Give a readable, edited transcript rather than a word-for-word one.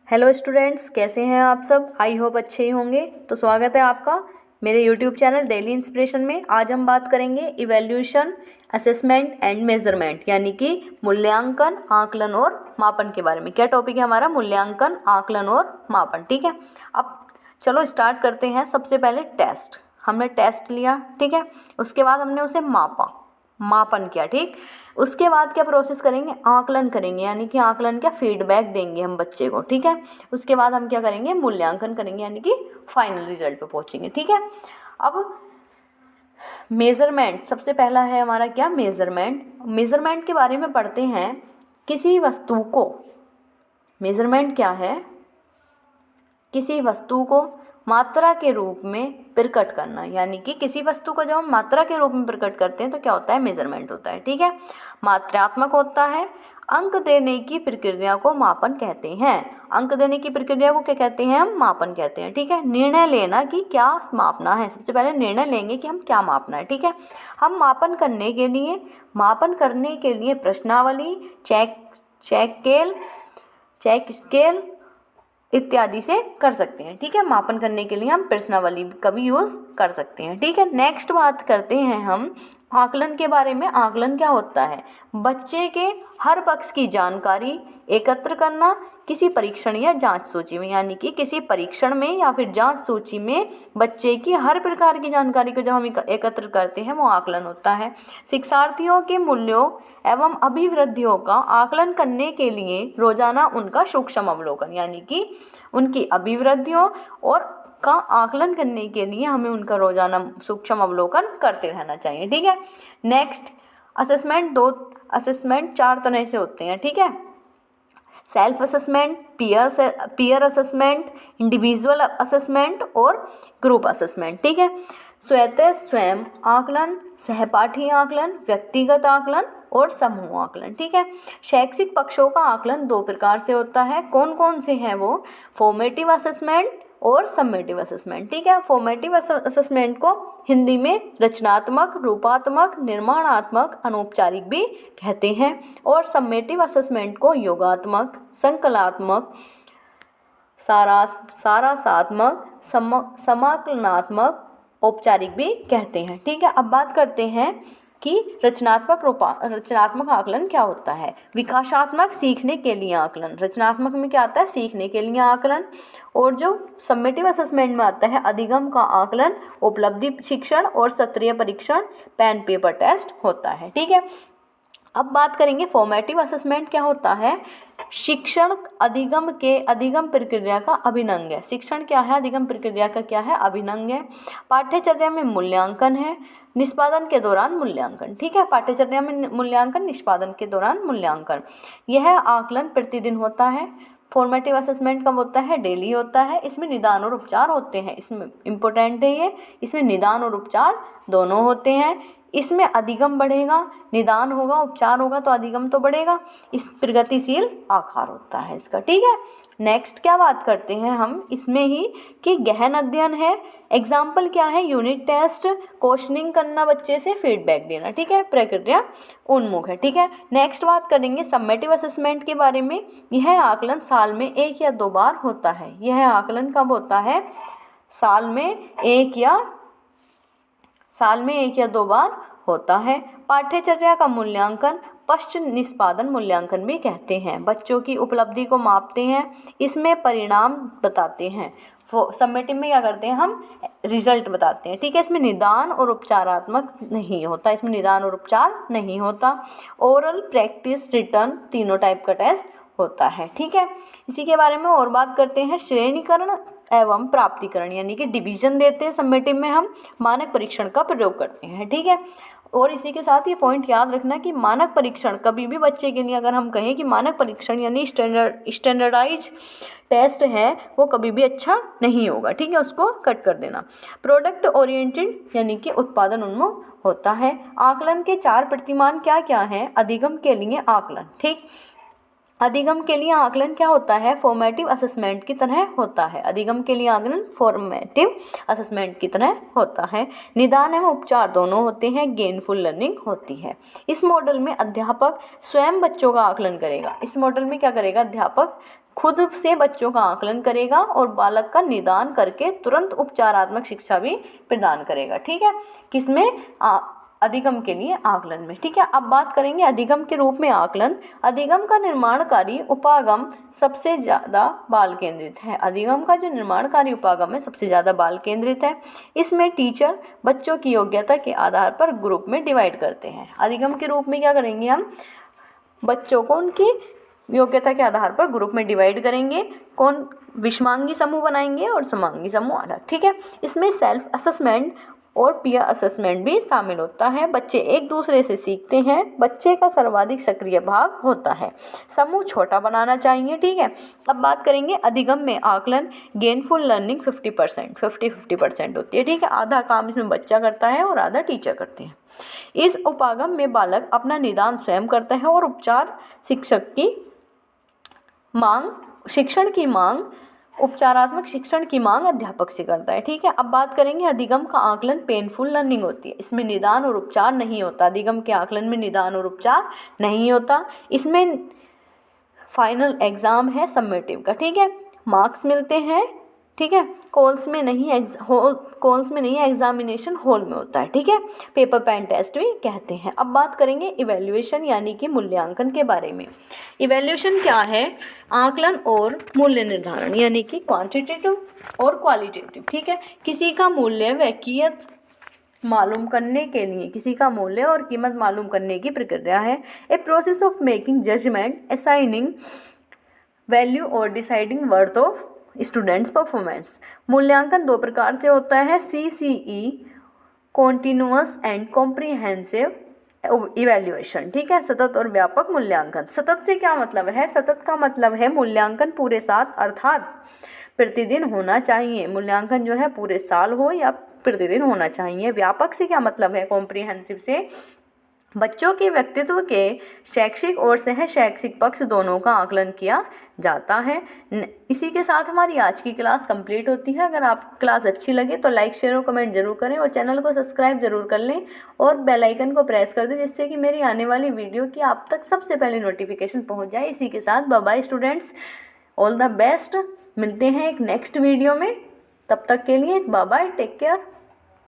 Hello students, कैसे हैं आप सब। आई होप अच्छे ही होंगे। तो स्वागत है आपका मेरे यूट्यूब चैनल डेली इंस्पिरेशन में। आज हम बात करेंगे इवैल्यूएशन, असेसमेंट एंड मेजरमेंट, यानी कि मूल्यांकन, आकलन और मापन के बारे में। क्या टॉपिक है हमारा? मूल्यांकन, आकलन और मापन। ठीक है, अब चलो स्टार्ट करते हैं। सबसे पहले टेस्ट, हमने टेस्ट लिया, ठीक है। उसके बाद हमने उसे मापा, मापन किया, ठीक। उसके बाद क्या प्रोसेस करेंगे? आकलन करेंगे, यानी कि आकलन क्या, फीडबैक देंगे हम बच्चे को, ठीक है। उसके बाद हम क्या करेंगे? मूल्यांकन करेंगे, यानी कि फाइनल रिजल्ट पे पहुंचेंगे, ठीक है। अब मेजरमेंट सबसे पहला है हमारा क्या? मेजरमेंट। मेजरमेंट के बारे में पढ़ते हैं। किसी वस्तु को, मेजरमेंट क्या है? किसी वस्तु को मात्रा के रूप में प्रकट करना, यानी कि किसी वस्तु को जब हम मात्रा के रूप में प्रकट करते हैं तो क्या होता है? मेजरमेंट होता है, ठीक है। मात्रात्मक होता है। अंक देने की प्रक्रिया को मापन कहते हैं। अंक देने की प्रक्रिया को क्या कहते हैं? हम मापन कहते हैं, ठीक है। निर्णय लेना कि क्या मापना है, सबसे पहले निर्णय लेंगे कि हम क्या मापना है, ठीक है। हम मापन करने के लिए प्रश्नावली, चेक स्केल इत्यादि से कर सकते हैं, ठीक है। मापन करने के लिए हम प्रश्नावली का भी यूज़ कर सकते हैं, ठीक है। नेक्स्ट बात करते हैं हम आकलन के बारे में। आकलन क्या होता है? बच्चे के हर पक्ष की जानकारी एकत्र करना किसी परीक्षण या जांच सूची में, यानी कि किसी परीक्षण में या फिर जांच सूची में बच्चे की हर प्रकार की जानकारी को जब हम एकत्र करते हैं वो आकलन होता है। शिक्षार्थियों के मूल्यों एवं अभिवृद्धियों का आकलन करने के लिए रोजाना उनका सूक्ष्म अवलोकन, यानी कि उनकी अभिवृद्धियों और का आकलन करने के लिए हमें उनका रोजाना सूक्ष्म अवलोकन करते रहना चाहिए, ठीक है। Next assessment. असेसमेंट 4 तरह से होते हैं, ठीक है। Self assessment, peer assessment, individual assessment और ग्रुप असेसमेंट, ठीक है। स्वयं आकलन, सहपाठी आकलन, व्यक्तिगत आकलन और समूह आकलन, ठीक है। शैक्षिक पक्षों का आकलन 2 प्रकार से होता है। कौन कौन से हैं वो? फॉर्मेटिव असेसमेंट और सम्मेटिव असेसमेंट, ठीक है। फॉर्मेटिव असेसमेंट को हिंदी में रचनात्मक, रूपात्मक, निर्माणात्मक, अनौपचारिक भी कहते हैं। और सम्मेटिव असेसमेंट को योगात्मक, संकलात्मक, सारासात्मक, समाकलनात्मक, औपचारिक भी कहते हैं, ठीक है। अब बात करते हैं कि रचनात्मक आकलन क्या होता है। विकासात्मक, सीखने के लिए आकलन। रचनात्मक में क्या आता है? सीखने के लिए आकलन। और जो सम्मेटिव असेसमेंट में आता है अधिगम का आकलन, उपलब्धि शिक्षण और सत्रीय परीक्षण, पेन पेपर टेस्ट होता है, ठीक है। अब बात करेंगे फॉर्मेटिव असेसमेंट क्या होता है। शिक्षण अधिगम प्रक्रिया का अभिनंग है। शिक्षण क्या है? अधिगम प्रक्रिया का क्या है? अभिनंग है। पाठ्यचर्या में मूल्यांकन है, निष्पादन के दौरान मूल्यांकन, ठीक है। पाठ्यचर्या में मूल्यांकन, निष्पादन के दौरान मूल्यांकन। यह आकलन प्रतिदिन होता है। फॉर्मेटिव असेसमेंट कब होता है? डेली होता है। इसमें निदान और उपचार होते हैं। इसमें इम्पोर्टेंट है ये, इसमें निदान और उपचार दोनों होते हैं। इसमें अधिगम बढ़ेगा, निदान होगा, उपचार होगा तो अधिगम तो बढ़ेगा। इस प्रगतिशील आकार होता है इसका, ठीक है। नेक्स्ट क्या बात करते हैं हम इसमें ही कि गहन अध्ययन है। एग्जाम्पल क्या है? यूनिट टेस्ट, क्वेश्चनिंग करना, बच्चे से फीडबैक देना, ठीक है। प्रक्रिया उन्मुख है, ठीक है। नेक्स्ट बात करेंगे सम्मेटिव असेसमेंट के बारे में। यह आकलन साल में 1 या 2 बार होता है। यह आकलन कब होता है? साल में 1 या 2 बार होता है। पाठ्यचर्या का मूल्यांकन पश्च निष्पादन मूल्यांकन भी कहते हैं। बच्चों की उपलब्धि को मापते हैं, इसमें परिणाम बताते हैं। सम्मेटिव में क्या करते हैं? हम रिजल्ट बताते हैं, ठीक है। इसमें निदान और उपचारात्मक नहीं होता, इसमें निदान और उपचार नहीं होता। ओरल, प्रैक्टिस, रिटर्न, तीनों टाइप का टेस्ट होता है, ठीक है। इसी के बारे में और बात करते हैं। श्रेणीकरण एवं प्राप्तिकरण, यानी कि डिवीजन देते हैं। सम्मेटिव में हम मानक परीक्षण का प्रयोग करते हैं, ठीक है। और इसी के साथ ये पॉइंट याद रखना कि मानक परीक्षण कभी भी बच्चे के लिए, अगर हम कहें कि मानक परीक्षण यानी स्टैंडर्डाइज टेस्ट है, वो कभी भी अच्छा नहीं होगा, ठीक है। उसको कट कर देना। प्रोडक्ट ओरिएंटेड, यानी कि उत्पादन उन्मुख होता है। आकलन के 4 प्रतिमान क्या क्या हैं? अधिगम के लिए आकलन, ठीक। अधिगम के लिए आकलन क्या होता है? फॉर्मेटिव असेसमेंट की तरह होता है। अधिगम के लिए आकलन फॉर्मेटिव असेसमेंट की तरह होता है। निदान एवं उपचार दोनों होते हैं। गेनफुल लर्निंग होती है। इस मॉडल में अध्यापक स्वयं बच्चों का आकलन करेगा। इस मॉडल में क्या करेगा? अध्यापक खुद से बच्चों का आकलन करेगा और बालक का निदान करके तुरंत उपचारात्मक शिक्षा भी प्रदान करेगा। ठीक है, किसमें? अधिगम के लिए आकलन में। ठीक है, अब बात करेंगे अधिगम के रूप में आकलन। अधिगम का निर्माणकारी उपागम सबसे ज़्यादा बाल केंद्रित है। अधिगम का जो निर्माणकारी उपागम है सबसे ज़्यादा बाल केंद्रित है। इसमें टीचर बच्चों की योग्यता के आधार पर ग्रुप में डिवाइड करते हैं। अधिगम के रूप में क्या करेंगे हम? बच्चों को उनकी योग्यता के आधार पर ग्रुप में डिवाइड करेंगे। कौन? विषमांगी समूह बनाएंगे और समांगी समूह अलग। ठीक है, इसमें सेल्फ असेसमेंट और पीयर असेसमेंट भी शामिल होता है। बच्चे एक दूसरे से सीखते हैं। बच्चे का सर्वाधिक सक्रिय भाग होता है। समूह छोटा बनाना चाहिए। ठीक है, अब बात करेंगे अधिगम में आकलन। गेनफुल लर्निंग 50% होती है। ठीक है, आधा काम इसमें बच्चा करता है और आधा टीचर करते हैं। इस उपागम में बालक अपना निदान स्वयं करता है और उपचार उपचारात्मक शिक्षण की मांग अध्यापक से करता है। ठीक है, अब बात करेंगे अधिगम का आकलन पेनफुल लर्निंग होती है। इसमें निदान और उपचार नहीं होता। अधिगम के आकलन में निदान और उपचार नहीं होता। इसमें फाइनल एग्जाम है समेटिव का। ठीक है, मार्क्स मिलते हैं। ठीक है, कॉल्स में नहीं है, एग्जामिनेशन हॉल में होता है। ठीक है, पेपर पेन टेस्ट भी कहते हैं। अब बात करेंगे इवैल्यूएशन यानी कि मूल्यांकन के बारे में। इवैल्यूएशन क्या है? आकलन और मूल्य निर्धारण यानी कि क्वांटिटेटिव और क्वालिटेटिव। ठीक है, किसी का मूल्य व कीमत मालूम करने के लिए, किसी का मूल्य और कीमत मालूम करने की प्रक्रिया है। A process of making judgement, assigning value और deciding worth of students performance. मूल्यांकन दो प्रकार से होता है, CCE continuous and comprehensive evaluation. ठीक है, सतत और व्यापक मूल्यांकन। सतत से क्या मतलब है? सतत का मतलब है मूल्यांकन पूरे साल अर्थात प्रतिदिन होना चाहिए। मूल्यांकन जो है पूरे साल हो या प्रतिदिन होना चाहिए। व्यापक से क्या मतलब है? कॉम्प्रिहेंसिव से बच्चों के व्यक्तित्व के शैक्षिक और सह शैक्षिक पक्ष दोनों का आकलन किया जाता है। इसी के साथ हमारी आज की क्लास कंप्लीट होती है। अगर आपको क्लास अच्छी लगे तो लाइक शेयर और कमेंट जरूर करें और चैनल को सब्सक्राइब जरूर कर लें और बेल आइकन को प्रेस कर दें, जिससे कि मेरी आने वाली वीडियो की आप तक सबसे पहले नोटिफिकेशन पहुंच जाए। इसी के साथ bye bye students, all the best. मिलते हैं एक नेक्स्ट वीडियो में, तब तक के लिए बाय बाय, टेक केयर।